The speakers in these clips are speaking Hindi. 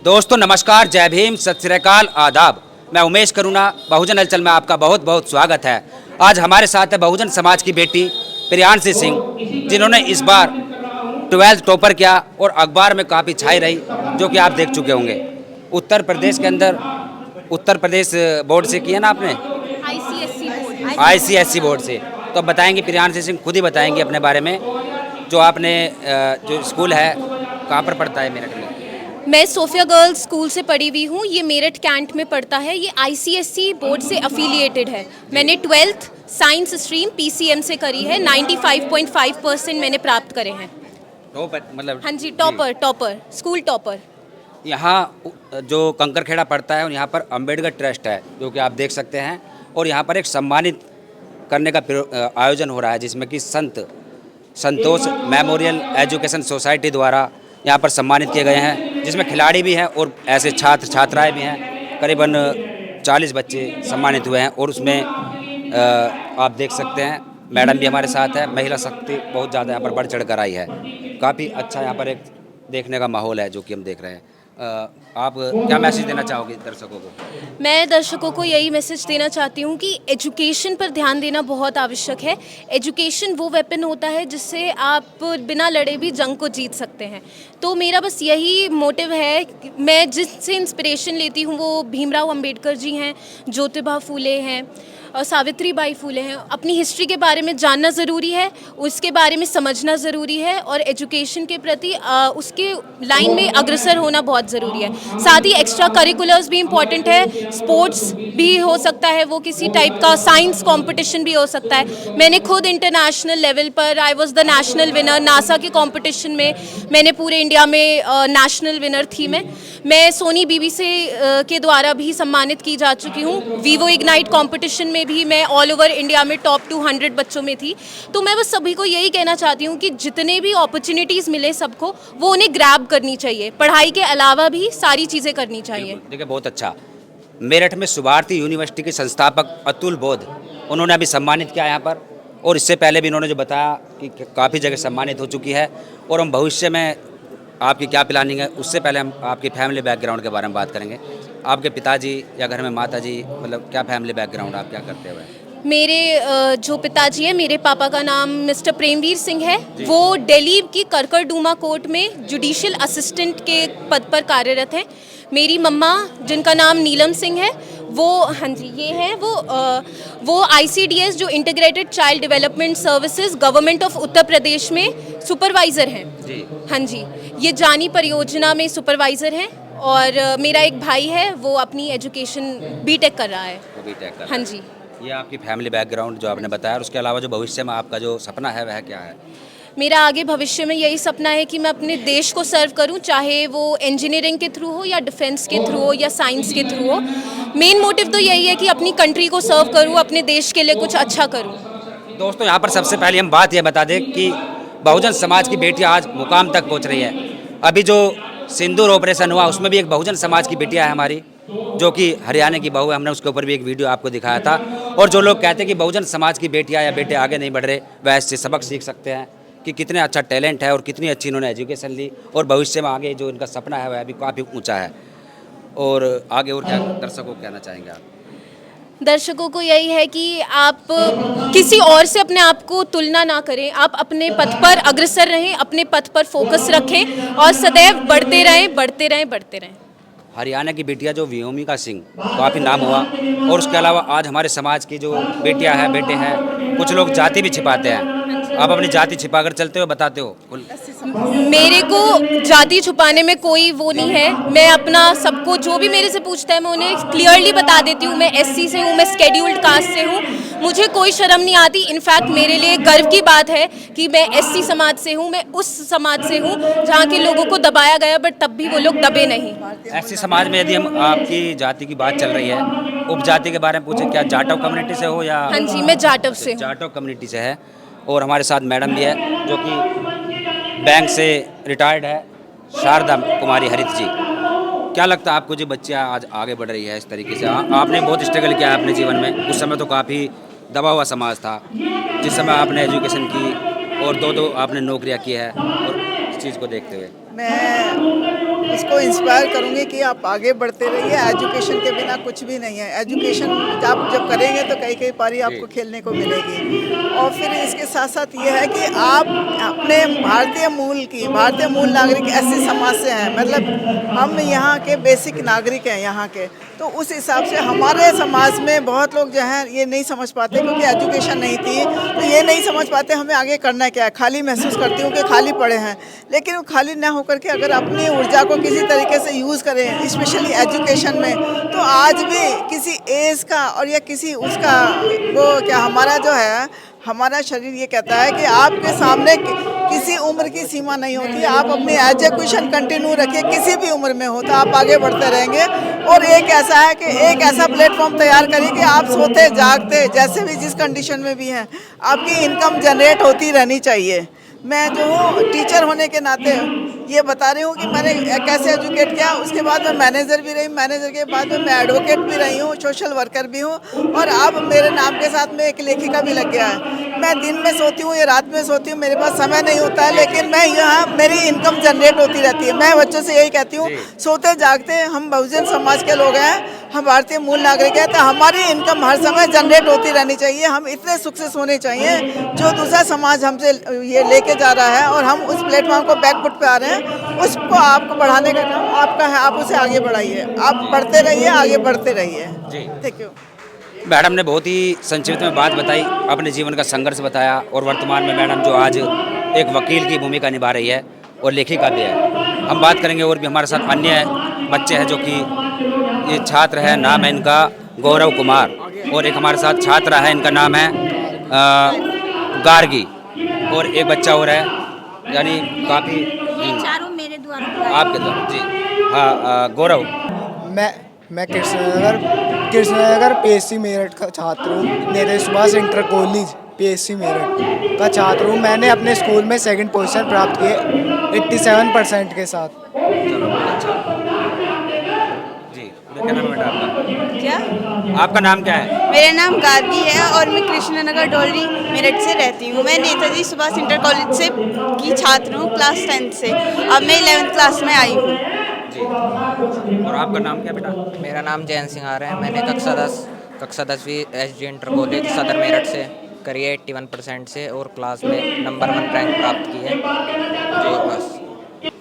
दोस्तों नमस्कार, जय भीम, सत श्री अकाल, आदाब। मैं उमेश करुणा, बहुजन हलचल में आपका बहुत बहुत स्वागत है। आज हमारे साथ है बहुजन समाज की बेटी प्रियांशी सिंह, जिन्होंने इस बार 12th टॉपर किया और अखबार में काफ़ी छाई रही, जो कि आप देख चुके होंगे। उत्तर प्रदेश के अंदर उत्तर प्रदेश बोर्ड से किया ना आपने, ICSE बोर्ड से। तो बताएंगे प्रियांशी सिंह, खुद ही बताएंगे अपने बारे में। जो आपने जो स्कूल है कहाँ पर पढ़ता है? मेरठ में। मैं सोफिया गर्ल्स स्कूल से पढ़ी हुई हूँ। ये मेरठ कैंट में पढ़ता है। ये ICSE बोर्ड से अफिलिएटेड है। मैंने 12th साइंस स्ट्रीम PCM से करी है। 95.5% मैंने प्राप्त करे हैं। टॉपर मतलब? हाँ जी, टॉपर स्कूल टॉपर। यहाँ जो कंकरखेड़ा पड़ता है और यहाँ पर अंबेडकर ट्रस्ट है, जो कि आप देख सकते हैं। और यहाँ पर एक सम्मानित करने का आयोजन हो रहा है, जिसमें कि संतोष मेमोरियल एजुकेशन सोसाइटी द्वारा यहाँ पर सम्मानित किए गए हैं, जिसमें खिलाड़ी भी हैं और ऐसे छात्र छात्राएं भी हैं। करीबन 40 बच्चे सम्मानित हुए हैं। और उसमें आप देख सकते हैं मैडम भी हमारे साथ है। महिला शक्ति बहुत ज़्यादा यहाँ पर बढ़ चढ़ कर आई है। काफ़ी अच्छा यहाँ पर एक देखने का माहौल है, जो कि हम देख रहे हैं। आप क्या मैसेज देना चाहोगे दर्शकों को? मैं दर्शकों को यही मैसेज देना चाहती हूँ कि एजुकेशन पर ध्यान देना बहुत आवश्यक है। एजुकेशन वो वेपन होता है जिससे आप बिना लड़े भी जंग को जीत सकते हैं। तो मेरा बस यही मोटिव है। मैं जिससे इंस्पिरेशन लेती हूँ वो भीमराव अंबेडकर जी हैं, ज्योतिबा फूले हैं और सावित्री बाई फूले हैं। अपनी हिस्ट्री के बारे में जानना ज़रूरी है, उसके बारे में समझना ज़रूरी है और एजुकेशन के प्रति उसके लाइन में अग्रसर होना बहुत ज़रूरी है। साथ ही एक्स्ट्रा करिकुलर्स भी इम्पॉर्टेंट है। स्पोर्ट्स भी हो सकता है, वो किसी टाइप का साइंस कंपटीशन भी हो सकता है। मैंने खुद इंटरनेशनल लेवल पर I was the national winner. NASA के कंपटीशन में मैंने पूरे इंडिया में नेशनल विनर थी। मैं सोनी BBC के द्वारा भी सम्मानित की जा चुकी हूँ। वीवो इग्नाइट कंपटीशन में भी मैं ऑल ओवर इंडिया में टॉप 200 बच्चों में थी। तो मैं बस सभी को यही कहना चाहती हूँ कि जितने भी अपॉर्चुनिटीज़ मिले सबको, वो उन्हें ग्रैब करनी चाहिए। पढ़ाई के अलावा भी सारी चीज़ें करनी चाहिए। देखिए, बहुत अच्छा। मेरठ में सुभारती यूनिवर्सिटी के संस्थापक अतुल बोध, उन्होंने अभी सम्मानित किया यहाँ पर। और इससे पहले भी इन्होंने जो बताया कि काफ़ी जगह सम्मानित हो चुकी है। और हम भविष्य में आपकी क्या प्लानिंग है, उससे पहले हम आपकी फैमिली बैकग्राउंड के बारे में बात करेंगे। आपके पिताजी या घर में माताजी, मतलब क्या फैमिली बैकग्राउंड, आप क्या करते हुए? मेरे जो पिताजी हैं, मेरे पापा का नाम मिस्टर प्रेमवीर सिंह है। वो दिल्ली की करकरडूमा कोर्ट में जुडिशियल असिस्टेंट के पद पर कार्यरत हैं। मेरी मम्मा, जिनका नाम नीलम सिंह है, वो हाँ जी ये है वो ICDS जो integrated child development services government of Uttar Pradesh में सुपरवाइज़र हैं जी। हाँ जी, ये जानी परियोजना में सुपरवाइज़र हैं। और मेरा एक भाई है, वो अपनी एजुकेशन BTech कर रहा है। हाँ जी। ये आपकी फैमिली बैकग्राउंड जो आपने बताया। और उसके अलावा जो भविष्य में आपका जो सपना है वह क्या है? मेरा आगे भविष्य में यही सपना है कि मैं अपने देश को सर्व करूं, चाहे वो इंजीनियरिंग के थ्रू हो या डिफेंस के थ्रू हो या साइंस के थ्रू हो। मेन मोटिव तो यही है कि अपनी कंट्री को सर्व करूं, अपने देश के लिए कुछ अच्छा करूं। दोस्तों, यहाँ पर सबसे पहले हम बात यह बता दें कि बहुजन समाज की बेटियां आज मुकाम तक पहुँच रही है। अभी जो सिंदूर ऑपरेशन हुआ, उसमें भी एक बहुजन समाज की बेटियाँ है हमारी, जो कि हरियाणा की बहू है। हमने उसके ऊपर भी एक वीडियो आपको दिखाया था। और जो लोग कहते हैं कि बहुजन समाज की बेटियाँ या बेटे आगे नहीं बढ़ रहे, वह इससे सबक सीख सकते हैं कि कितने अच्छा टैलेंट है और कितनी अच्छी इन्होंने एजुकेशन ली। और भविष्य में आगे जो इनका सपना है वह भी काफ़ी ऊंचा है। और आगे और क्या दर्शकों को कहना चाहेंगे आप? दर्शकों को यही है कि आप किसी और से अपने आप को तुलना ना करें। आप अपने पथ पर अग्रसर रहें, अपने पथ पर फोकस रखें और सदैव बढ़ते रहें, बढ़ते रहें, बढ़ते रहें। हरियाणा की बेटियां जो व्योमिका सिंह, काफ़ी नाम हुआ। और उसके अलावा आज हमारे समाज की जो बेटियां हैं, बेटे हैं, कुछ लोग जाति भी छिपाते हैं। आप अपनी जाति छिपाकर चलते हो, बताते हो? मेरे को जाति छुपाने में कोई वो नहीं है। मैं अपना सबको, जो भी मेरे से पूछता है, मैं उन्हें क्लियरली बता देती हूँ। मैं SC से हूँ, मैं शेड्यूल्ड कास्ट से हूँ। मुझे कोई शर्म नहीं आती। इनफैक्ट मेरे लिए गर्व की बात है कि मैं SC समाज से हूँ। मैं उस समाज से हूँ जहाँ के लोगों को दबाया गया, बट तब भी वो लोग दबे नहीं। SC समाज में यदि हम आपकी जाति की बात चल रही है, उपजाति के बारे में पूछे, क्या जाटव कम्युनिटी से हो या? हाँ जी, मैं जाटव से हूँ। जाटव कम्युनिटी से है। और हमारे साथ मैडम भी है, जो कि बैंक से रिटायर्ड है, शारदा कुमारी हरित जी। क्या लगता है आपको, जो बच्चियाँ आज आगे बढ़ रही है इस तरीके से? आपने बहुत स्ट्रगल किया है अपने जीवन में। उस समय तो काफ़ी दबा हुआ समाज था, जिस समय आपने एजुकेशन की और दो आपने नौकरियाँ की है। और इस चीज़ को देखते हुए मैं उसको इंस्पायर करूँगी कि आप आगे बढ़ते रहिए। एजुकेशन के बिना कुछ भी नहीं है। एजुकेशन आप जब करेंगे तो कई कई पारी आपको खेलने को मिलेगी। और फिर इसके साथ साथ ये है कि आप अपने भारतीय मूल नागरिक ऐसे समाज से हैं, मतलब हम यहाँ के बेसिक नागरिक हैं यहाँ के, तो उस हिसाब से हमारे समाज में बहुत लोग जो हैं ये नहीं समझ पाते, क्योंकि एजुकेशन नहीं थी तो ये नहीं समझ पाते हमें आगे करना क्या है। खाली महसूस करती हूँ कि खाली पड़े हैं, लेकिन वो खाली ना होकर के अगर अपनी ऊर्जा को किसी तरीके से यूज़ करें, स्पेशली एजुकेशन में, तो आज भी किसी एज का और या किसी उसका वो क्या हमारा जो है हमारा शरीर ये कहता है कि आपके सामने किसी उम्र की सीमा नहीं होती। आप अपनी एजुकेशन कंटिन्यू रखिए, किसी भी उम्र में हो तो आप आगे बढ़ते रहेंगे। और एक ऐसा है कि एक ऐसा प्लेटफॉर्म तैयार करिए कि आप सोते जागते जैसे भी जिस कंडीशन में भी हैं आपकी इनकम जनरेट होती रहनी चाहिए। मैं जो हूँ टीचर होने के नाते ये बता रही हूँ कि मैंने कैसे एजुकेट किया। उसके बाद मैं मैनेजर भी रही, मैनेजर के बाद में मैं एडवोकेट भी रही हूँ, सोशल वर्कर भी हूँ, और अब मेरे नाम के साथ में एक लेखिका भी लग गया है। मैं दिन में सोती हूँ या रात में सोती हूँ, मेरे पास समय नहीं होता है, लेकिन मैं यहाँ मेरी इनकम जनरेट होती रहती है। मैं बच्चों से यही कहती हूँ, सोते जागते हम बहुजन समाज के लोग हैं, हम भारतीय मूल नागरिक हैं, तो हमारी इनकम हर समय जनरेट होती रहनी चाहिए। हम इतने सक्सेस होने चाहिए जो दूसरा समाज हमसे ये लेके जा रहा है और हम उस प्लेटफॉर्म को बैकफुट पे आ रहे हैं, उसको आपको बढ़ाने का काम आपका है। आप उसे आगे बढ़ाइए, आप बढ़ते रहिए, आगे बढ़ते रहिए जी। Thank you. मैडम ने बहुत ही संक्षिप्त में बात बताई, अपने जीवन का संघर्ष बताया, और वर्तमान में मैडम जो आज एक वकील की भूमिका निभा रही है और लेखिका भी है। हम बात करेंगे और भी हमारे साथ अन्य बच्चे हैं जो कि ये छात्र है, नाम है इनका गौरव कुमार, और एक हमारे साथ छात्रा है, इनका नाम है गार्गी, और एक बच्चा और है, यानी काफ़ी चारों मेरे द्वारा आपके द्वारा जी। हाँ, गौरव। मैं कृष्णनगर पीएससी मेरठ का छात्र हूँ। Netaji Subhash inter college PSC Meerut का छात्र हूँ। मैंने अपने स्कूल में सेकंड पोजीशन प्राप्त की 87% के साथ। चलो बहुत अच्छा जी। क्या नाम है बेटा आपका? क्या? आपका नाम क्या है? मेरा नाम गार्गी है और मैं कृष्णनगर डोलरी मेरठ से रहती हूँ। मैं नेताजी सुभाष इंटर कॉलेज से की छात्र हूँ, क्लास 10th से। अब मैं 11th क्लास में आई हूँ जी। और आपका नाम क्या बेटा? मेरा नाम जैन सिंह आ रहा है। मैंने कक्षा 10वीं एसजी इंटर कॉलेज सदर मेरठ से करी है 81% से, और क्लास में नंबर 1 रैंक प्राप्त की है जी। बस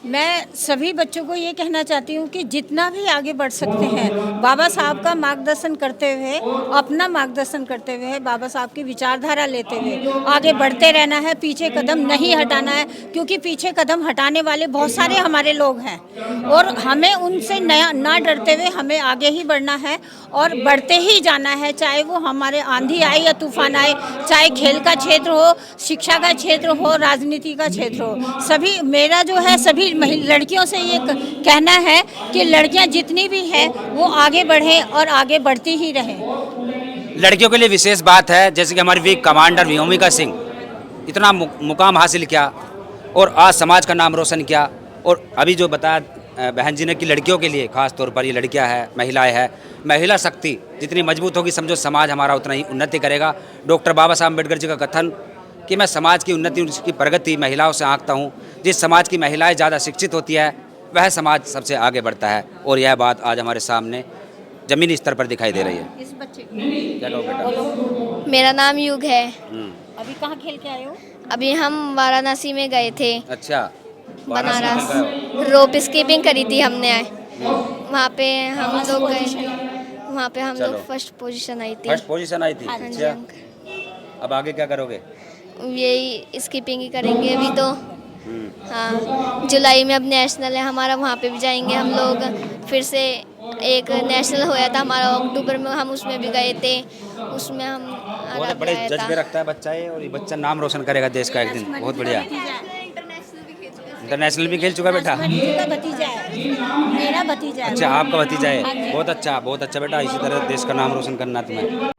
मैं सभी बच्चों को ये कहना चाहती हूँ कि जितना भी आगे बढ़ सकते हैं, बाबा साहब का मार्गदर्शन करते हुए, अपना मार्गदर्शन करते हुए, बाबा साहब की विचारधारा लेते हुए आगे बढ़ते रहना है। पीछे कदम नहीं हटाना है, क्योंकि पीछे कदम हटाने वाले बहुत सारे हमारे लोग हैं, और हमें उनसे ना डरते हुए हमें आगे ही बढ़ना है और बढ़ते ही जाना है। चाहे वो हमारे आंधी आए या तूफान आए, चाहे खेल का क्षेत्र हो, शिक्षा का क्षेत्र हो, राजनीति का क्षेत्र हो, सभी मेरा जो है सभी लड़कियों से ये कहना है कि लड़कियां जितनी भी हैं वो आगे बढ़ें और आगे बढ़ती ही रहें। लड़कियों के लिए विशेष बात है, जैसे कि हमारी वीक कमांडर व्योमिका सिंह इतना मुकाम हासिल किया और आज समाज का नाम रोशन किया। और अभी जो बताया बहन जी ने कि लड़कियों के लिए खास तौर पर ये लड़कियां हैं, महिलाएं हैं, महिला शक्ति जितनी मजबूत होगी समझो समाज हमारा उतना ही उन्नति करेगा। डॉक्टर बाबा साहब अम्बेडकर जी का कथन कि मैं समाज की उन्नति, उसकी प्रगति महिलाओं से आंकता हूँ। जिस समाज की महिलाएं ज़्यादा शिक्षित होती है वह समाज सबसे आगे बढ़ता है, और यह बात आज हमारे सामने ज़मीनी स्तर पर दिखाई दे रही है। इस बच्चे क्या कहो बेटा? मेरा नाम युग है। अभी कहाँ खेल के आए हो? अभी हम वाराणसी में गए थे। अच्छा, बनारस रोप स्कीपिंग करी थी हमने। वहाँ पे हम लोग गए, वहाँ पे हम लोग फर्स्ट पोजीशन आई थी। फर्स्ट पोजीशन आई थी। अच्छा, अब आगे क्या करोगे? यही स्कीपिंग ही करेंगे अभी तो। हाँ, जुलाई में अब नेशनल है हमारा, वहाँ पे भी जाएंगे हम लोग। फिर से एक नेशनल होया था हमारा अक्टूबर में, हम उसमें भी गए थे। उसमें हम बहुत बड़े जज्बे रखता है बच्चा ये, और ये बच्चा नाम रोशन करेगा देश का एक दिन। बहुत बढ़िया। इंटरनेशनल भी खेल चुका बेटा? मेरा भतीजा है। अच्छा, आपका भतीजा है। बहुत अच्छा बेटा, इसी तरह देश का नाम रोशन करना तुम्हें।